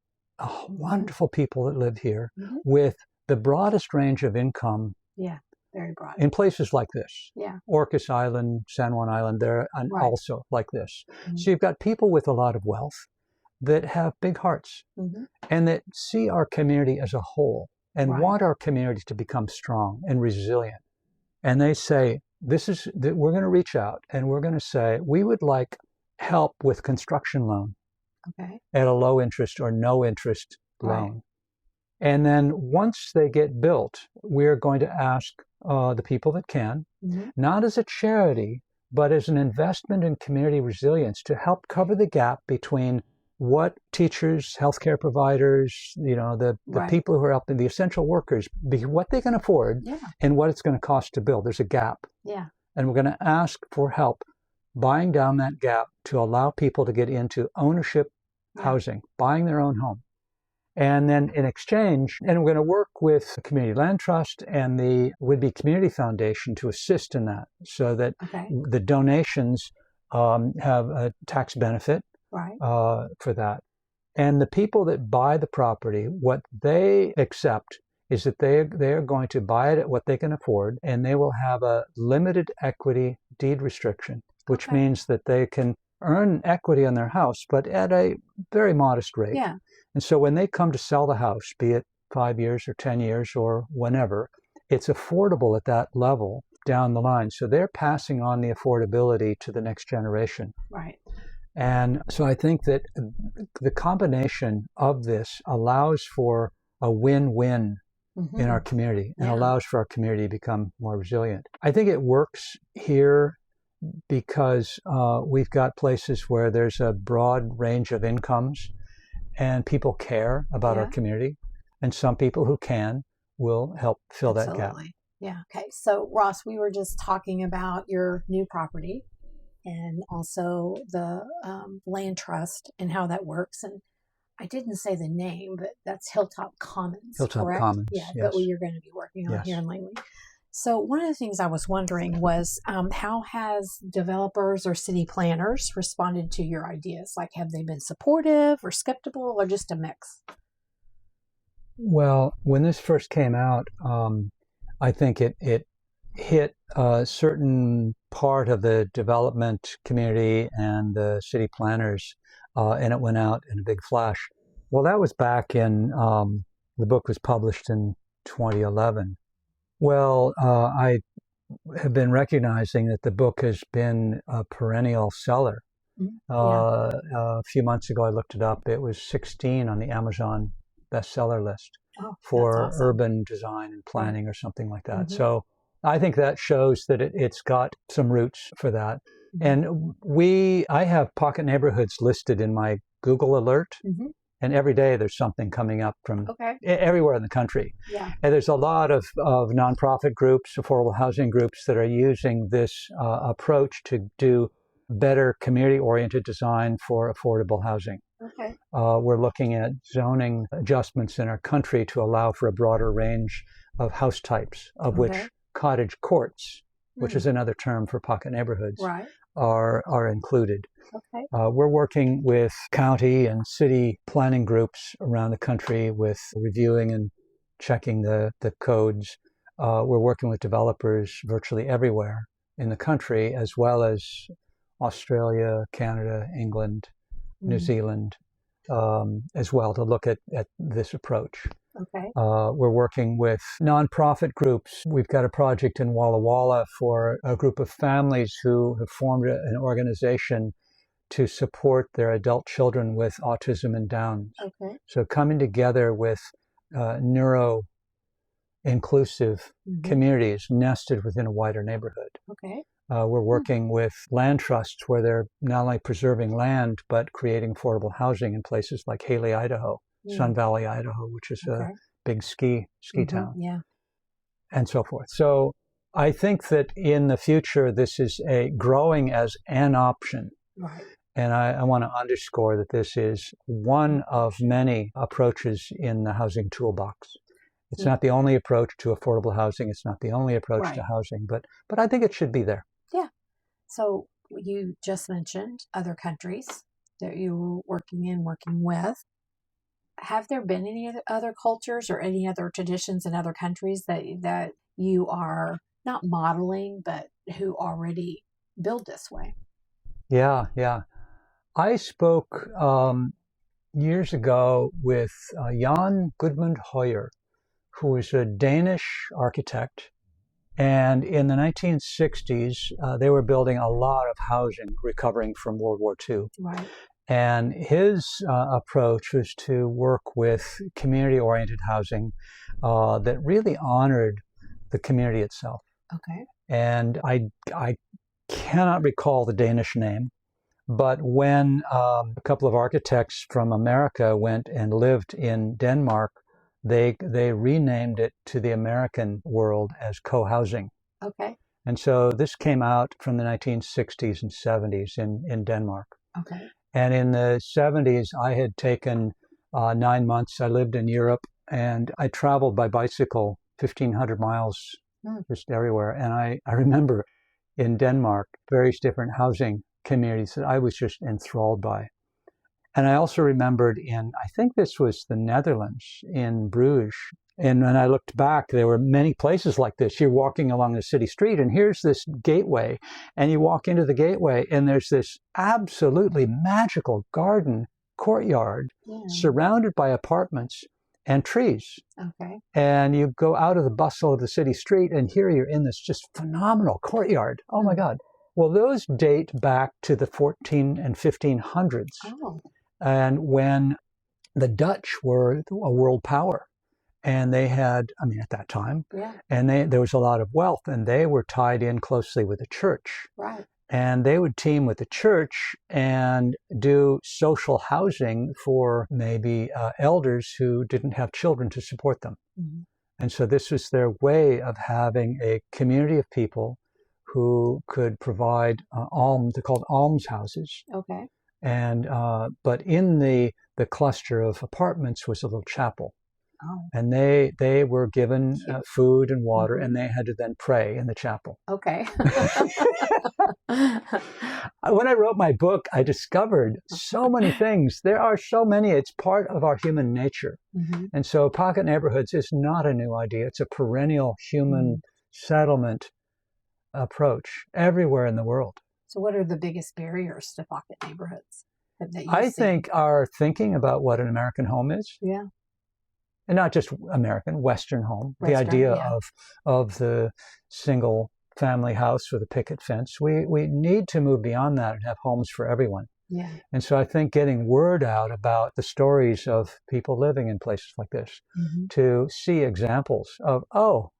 wonderful people that live here with the broadest range of income. Yeah, very broad. In places like this. Yeah. Orcas Island, San Juan Island, they're also like this. So you've got people with a lot of wealth that have big hearts and that see our community as a whole and want our community to become strong and resilient. And they say, we're going to reach out and we're going to say, we would like help with construction loan at a low interest or no interest loan. And then once they get built, we're going to ask the people that can, not as a charity, but as an investment in community resilience to help cover the gap between what teachers, healthcare providers, the people who are helping, the essential workers, what they can afford and what it's going to cost to build. There's a gap. Yeah. And we're going to ask for help buying down that gap to allow people to get into ownership housing, buying their own home. And then in exchange, and we're going to work with the Community Land Trust and the Would-Be Community Foundation to assist in that so that the donations have a tax benefit for that. And the people that buy the property, what they accept is that they are going to buy it at what they can afford, and they will have a limited equity deed restriction, which means that they can earn equity on their house, but at a very modest rate. Yeah. And so when they come to sell the house, be it 5 years or 10 years or whenever, it's affordable at that level down the line. So they're passing on the affordability to the next generation. Right. And so I think that the combination of this allows for a win-win in our community and allows for our community to become more resilient. I think it works here because we've got places where there's a broad range of incomes and people care about our community, and some people who can will help fill that gap. Yeah. Okay. So Ross, we were just talking about your new property and also the land trust and how that works. And I didn't say the name, but that's Hilltop Commons. Hilltop Commons. Yeah, yes. But you're going to be working on here in Langley. So one of the things I was wondering was how has developers or city planners responded to your ideas? Like, have they been supportive or skeptical or just a mix? Well, when this first came out, I think it hit a certain part of the development community and the city planners, and it went out in a big flash. Well, that was back in, the book was published in 2011. Well, I have been recognizing that the book has been a perennial seller. A few months ago, I looked it up. It was 16 on the Amazon bestseller list for urban design and planning or something like that. So I think that shows that it's got some roots for that. And I have pocket neighborhoods listed in my Google alert. And every day there's something coming up from everywhere in the country. Yeah. And there's a lot of nonprofit groups, affordable housing groups that are using this approach to do better community-oriented design for affordable housing. Okay. We're looking at zoning adjustments in our country to allow for a broader range of house types, of which cottage courts, which is another term for pocket neighborhoods, are included. Okay. We're working with county and city planning groups around the country with reviewing and checking the codes. We're working with developers virtually everywhere in the country, as well as Australia, Canada, England, New Zealand, as well, to look at this approach. Okay. We're working with nonprofit groups. We've got a project in Walla Walla for a group of families who have formed an organization to support their adult children with autism and Downs. Okay. So coming together with neuro-inclusive communities nested within a wider neighborhood. Okay. We're working with land trusts where they're not only preserving land, but creating affordable housing in places like Haley, Idaho, Sun Valley, Idaho, which is a big ski town, and so forth. So I think that in the future, this is growing as an option. Right. And I want to underscore that this is one of many approaches in the housing toolbox. It's not the only approach to affordable housing. It's not the only approach to housing, but I think it should be there. Yeah. So you just mentioned other countries that you were working with. Have there been any other cultures or any other traditions in other countries that you are not modeling, but who already build this way? Yeah, yeah. I spoke years ago with Jan Gudmund Høyer, who was a Danish architect. And in the 1960s, they were building a lot of housing recovering from World War II. Right. And his approach was to work with community-oriented housing that really honored the community itself. Okay. And I cannot recall the Danish name, but when a couple of architects from America went and lived in Denmark, they renamed it to the American world as co-housing. Okay. And so this came out from the 1960s and 70s in Denmark. Okay. And in the 70s, I had taken 9 months. I lived in Europe, and I traveled by bicycle 1,500 miles just everywhere. And I remember in Denmark, various different housing communities that I was just enthralled by. And I also remembered I think this was the Netherlands, in Bruges. And when I looked back, there were many places like this. You're walking along the city street, and here's this gateway. And you walk into the gateway, and there's this absolutely magical garden courtyard surrounded by apartments and trees. Okay. And you go out of the bustle of the city street, and here you're in this just phenomenal courtyard. Oh, my God. Well, those date back to the 14 and 1500s. Oh. And when the Dutch were a world power, and they had, at that time, and there was a lot of wealth, and they were tied in closely with the church. Right. And they would team with the church and do social housing for maybe elders who didn't have children to support them. Mm-hmm. And so this was their way of having a community of people who could provide they're called almshouses. Okay. And but in the cluster of apartments was a little chapel. Oh. And they were given food and water, and they had to then pray in the chapel. Okay. When I wrote my book, I discovered so many things. There are so many. It's part of our human nature. Mm-hmm. And so pocket neighborhoods is not a new idea. It's a perennial human settlement approach everywhere in the world. So what are the biggest barriers to pocket neighborhoods that I think our thinking about what an American home is. Yeah. And not just American, Western home. The idea of the single family house with a picket fence. We need to move beyond that and have homes for everyone. Yeah. And so I think getting word out about the stories of people living in places like this, to see examples of, well,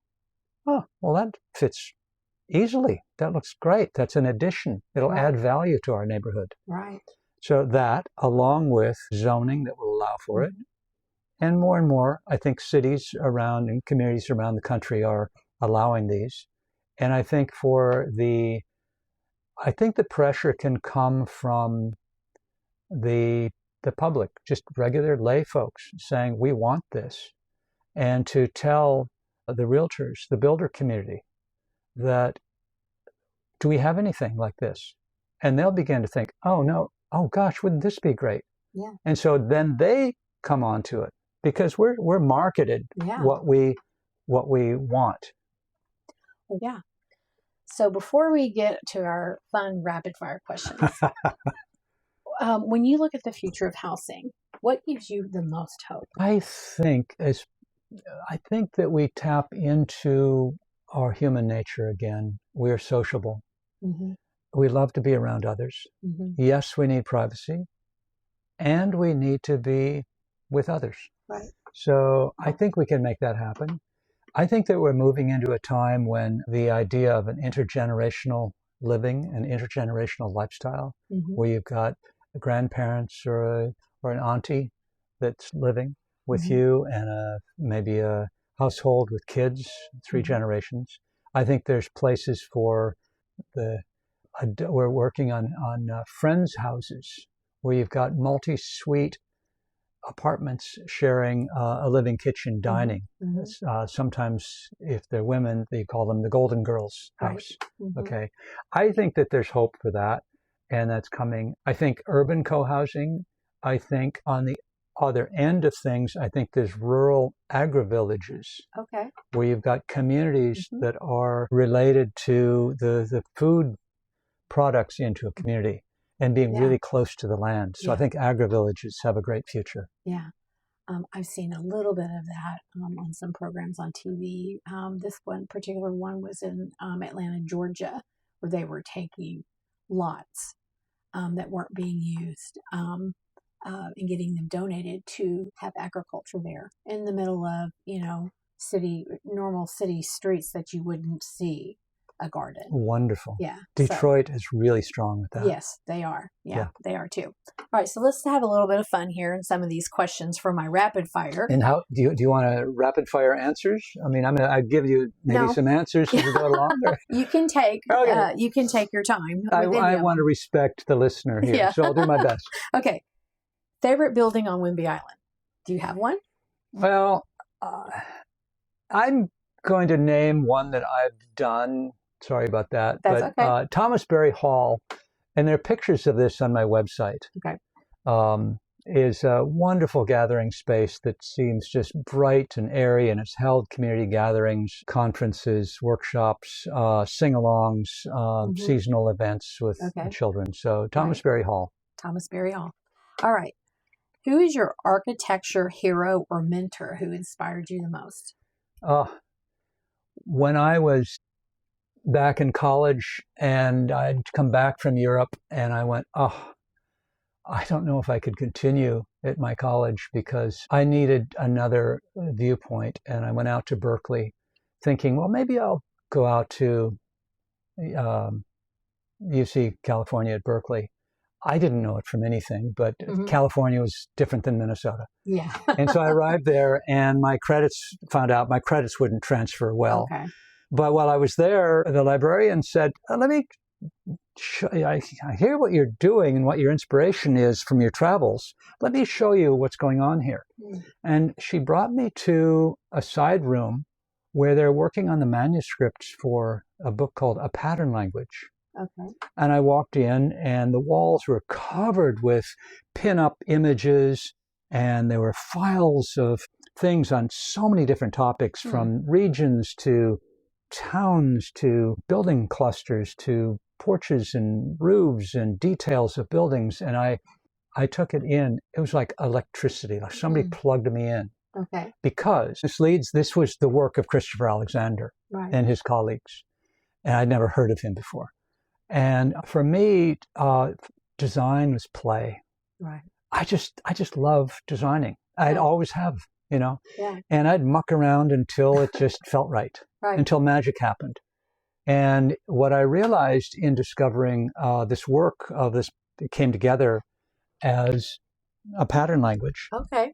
that fits easily. That looks great. That's an addition. It'll add value to our neighborhood. Right. So that, along with zoning that will allow for it, and more, I think cities around and communities around the country are allowing these. And I think the pressure can come from the public, just regular lay folks saying, we want this. And to tell the realtors, the builder community, that, do we have anything like this? And they'll begin to think, oh, no, oh, gosh, wouldn't this be great? Yeah. And so then they come onto it. Because we're marketed what we want. Yeah. So before we get to our fun rapid fire questions, when you look at the future of housing, what gives you the most hope? I think that we tap into our human nature again. We're sociable. Mm-hmm. We love to be around others. Mm-hmm. Yes, we need privacy, and we need to be with others. Right. So I think we can make that happen. I think that we're moving into a time when the idea of an intergenerational living, an intergenerational lifestyle, where you've got grandparents or an auntie that's living with you, and maybe a household with kids, 3 generations. I think there's places for we're working on friends' houses where you've got multi-suite apartments sharing a living kitchen, dining. Sometimes if they're women, they call them the Golden Girls house. Right. Okay. I think that there's hope for that. and that's coming. I think urban co-housing. I think on the other end of things, I think there's rural agri-villages. Okay. Where you've got communities that are related to the food products into a community and being really close to the land. So I think agri-villages have a great future. Yeah. I've seen a little bit of that on some programs on TV. This one particular one was in Atlanta, Georgia, where they were taking lots that weren't being used and getting them donated to have agriculture there in the middle of, normal city streets that you wouldn't see a garden. Wonderful. Yeah. Detroit is really strong with that. Yes, they are. Yeah, they are too. All right, so let's have a little bit of fun here in some of these questions for my rapid fire. And how do you want to rapid fire answers? I mean, I give you maybe some answers as we go along. Or? You can take your time. I want to respect the listener here, so I'll do my best. Okay. Favorite building on Whidbey Island? Do you have one? Well, I'm going to name one that I've done. Sorry about that. That's okay. Thomas Berry Hall, and there are pictures of this on my website. Okay. Is a wonderful gathering space that seems just bright and airy, and it's held community gatherings, conferences, workshops, sing-alongs, seasonal events with children. So Thomas Berry Hall. Thomas Berry Hall. All right. Who is your architecture hero or mentor who inspired you the most? When I was back in college and I'd come back from Europe and I went, I don't know if I could continue at my college because I needed another viewpoint. And I went out to Berkeley thinking, well, maybe I'll go out to UC California at Berkeley. I didn't know it from anything, but California was different than Minnesota. Yeah. And so I arrived there and found out my credits wouldn't transfer well. Okay. But while I was there, the librarian said, let me show you, I hear what you're doing and what your inspiration is from your travels. Let me show you what's going on here. And she brought me to a side room where they're working on the manuscripts for a book called A Pattern Language. Okay. And I walked in and the walls were covered with pin-up images and there were files of things on so many different topics from regions to towns to building clusters to porches and roofs and details of buildings. And I took it in. It was like electricity, like somebody plugged me in. Okay. Because this was the work of Christopher Alexander and his colleagues. And I'd never heard of him before. And for me, design was play. Right. I just love designing. I'd always have, Yeah. And I'd muck around until it just felt right. Until magic happened. And what I realized in discovering this work it came together as a pattern language. Okay.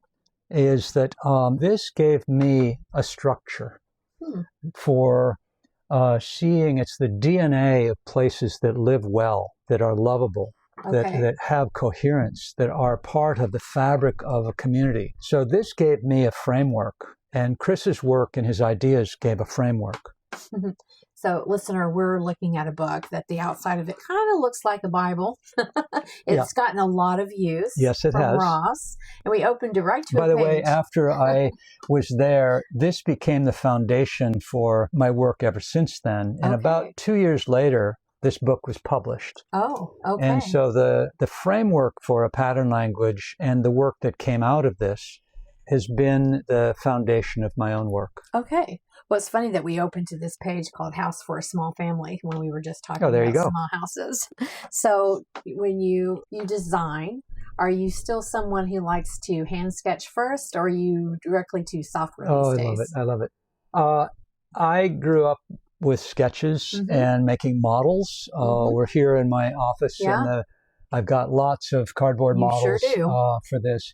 Is that this gave me a structure for seeing it's the DNA of places that live well, that are lovable, that have coherence, that are part of the fabric of a community. So this gave me a framework, and Chris's work and his ideas gave a framework. So, listener, we're looking at a book that the outside of it kind of looks like a Bible. It's gotten a lot of use. Yes, it from has. Ross, and we opened it right to By a the page. way, after I was there, this became the foundation for my work ever since then. And about 2 years later, this book was published. Oh, okay. And so the framework for A Pattern Language and the work that came out of this has been the foundation of my own work. Okay. Well, it's funny that we opened to this page called House for a Small Family when we were just talking there you about go. small houses. So when you design, are you still someone who likes to hand sketch first, or are you directly to software these days? I love it. I grew up with sketches and making models. We're here in my office, and I've got lots of cardboard models sure do. For this.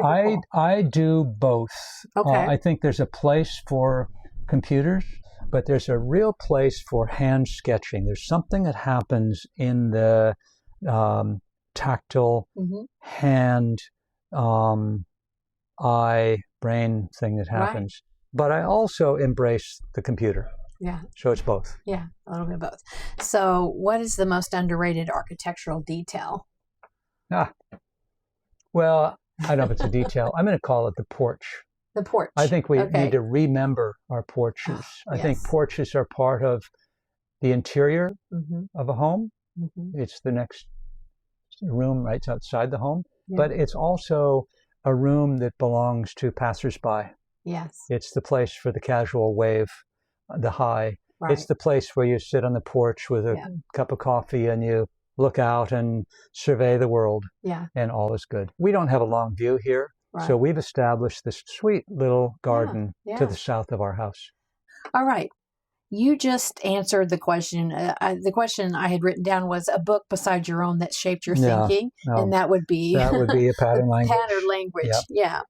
Cool. I do both. Okay. I think there's a place for computers, but there's a real place for hand sketching. There's something that happens in the tactile hand, eye, brain thing that happens. But I also embrace the computer. Yeah. So it's both. Yeah, a little bit of both. So what is the most underrated architectural detail? Well, I don't know if it's a detail. I'm going to call it the porch. The porch. I think we need to remember our porches. I think porches are part of the interior of a home. It's the next room right outside the home, but it's also a room that belongs to passersby. Yes. It's the place for the casual wave, the hi. Right. It's the place where you sit on the porch with a cup of coffee and you look out and survey the world. Yeah. And all is good. We don't have a long view here. Right. So we've established this sweet little garden to the south of our house. All right. You just answered the question. The question I had written down was a book beside your own that shaped your thinking. And that would be a pattern language. Pattern language. Yep. Yeah.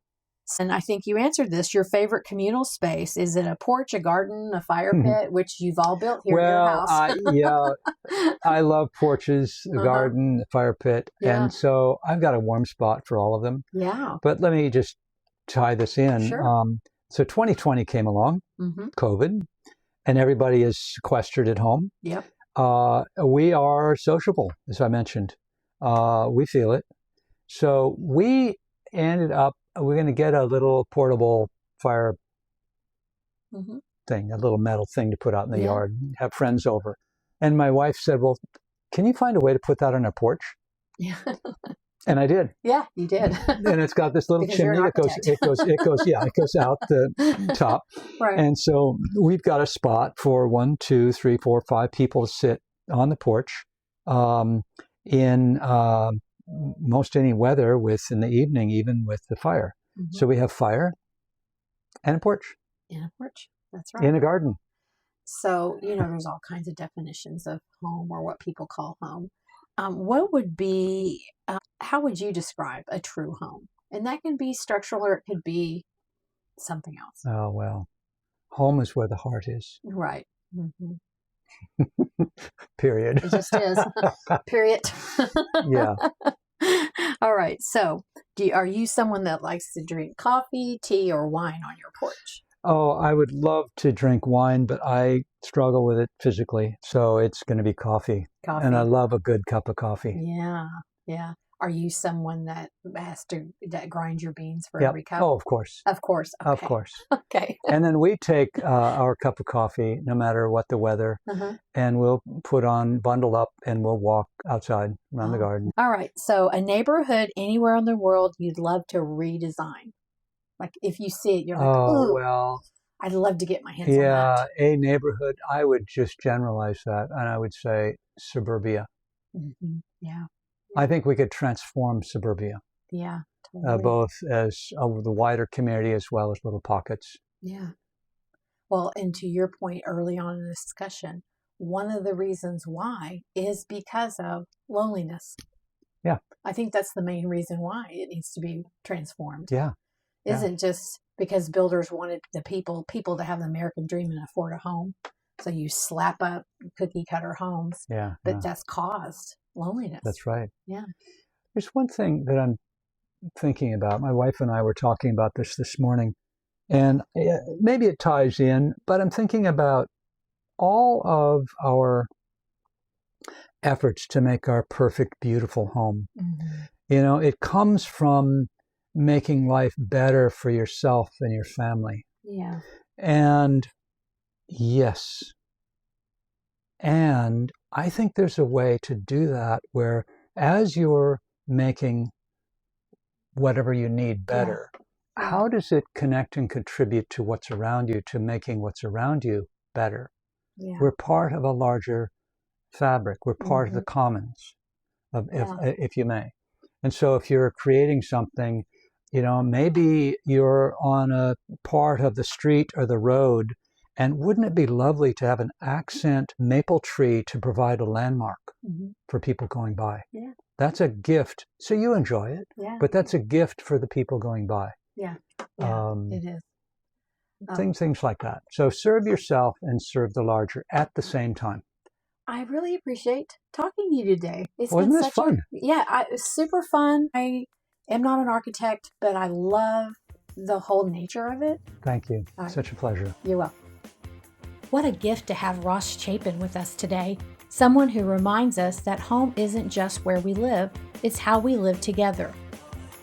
And I think you answered this. Your favorite communal space, is it a porch, a garden, a fire pit, which you've all built here in your house? I love porches, the garden, the fire pit. Yeah. And so I've got a warm spot for all of them. Yeah. But let me just tie this in. Sure. So 2020 came along, COVID, and everybody is sequestered at home. Yep. We are sociable, as I mentioned. We feel it. So we ended up, we're going to get a little portable fire thing, a little metal thing to put out in the yard, have friends over. And my wife said, well, can you find a way to put that on our porch? Yeah. And I did. Yeah, you did. And it's got this little chimney that goes out the top. Right. And so we've got a spot for 1, 2, 3, 4, 5 people to sit on the porch in most any weather, in the evening, even with the fire. So we have fire and a porch. And a porch. That's right. In a garden. So, there's all kinds of definitions of home, or what people call home. What would be, how would you describe a true home? And that can be structural, or it could be something else. Oh, well, home is where the heart is. Right. Period. It just is. Period. Yeah. All right. So are you someone that likes to drink coffee, tea, or wine on your porch? Oh, I would love to drink wine, but I struggle with it physically. So it's going to be coffee. And I love a good cup of coffee. Yeah. Yeah. Are you someone that has to grind your beans for every cup? Oh, of course. Of course. Okay. Of course. Okay. And then we take our cup of coffee, no matter what the weather, and we'll bundle up, and we'll walk outside around the garden. All right. So a neighborhood anywhere in the world you'd love to redesign. Like if you see it, you're like, oh, well, I'd love to get my hands on that. Yeah, a neighborhood, I would just generalize that, and I would say suburbia. Yeah. I think we could transform suburbia. Yeah, totally. Both as the wider community as well as little pockets. Yeah. Well, and to your point early on in the discussion, one of the reasons why is because of loneliness. Yeah. I think that's the main reason why it needs to be transformed. Yeah. Isn't just because builders wanted the people to have the American dream and afford a home. So you slap up cookie cutter homes. Yeah. But that's caused loneliness. That's right. Yeah. There's one thing that I'm thinking about. My wife and I were talking about this morning, and maybe it ties in, but I'm thinking about all of our efforts to make our perfect, beautiful home. It comes from making life better for yourself and your family. Yeah. And yes. And I think there's a way to do that where as you're making whatever you need better, how does it connect and contribute to what's around you, to making what's around you better? Yeah. We're part of a larger fabric. We're part of the commons, if you may. And so if you're creating something, maybe you're on a part of the street or the road, and wouldn't it be lovely to have an accent maple tree to provide a landmark for people going by? Yeah. That's a gift. So you enjoy it, but that's a gift for the people going by. Yeah, it is. Things like that. So serve yourself and serve the larger at the same time. I really appreciate talking to you today. Wasn't this fun? It was super fun. I am not an architect, but I love the whole nature of it. Thank you. Such a pleasure. You're welcome. What a gift to have Ross Chapin with us today, someone who reminds us that home isn't just where we live, it's how we live together.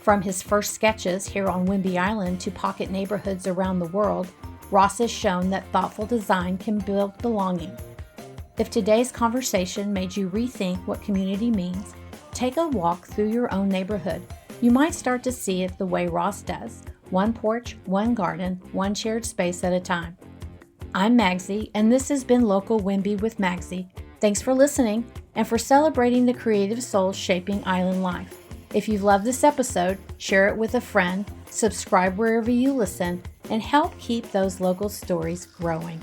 From his first sketches here on Whidbey Island to pocket neighborhoods around the world, Ross has shown that thoughtful design can build belonging. If today's conversation made you rethink what community means, take a walk through your own neighborhood. You might start to see it the way Ross does, one porch, one garden, one shared space at a time. I'm Magsy, and this has been Local Whidbey with Magsy. Thanks for listening and for celebrating the creative souls shaping island life. If you've loved this episode, share it with a friend, subscribe wherever you listen, and help keep those local stories growing.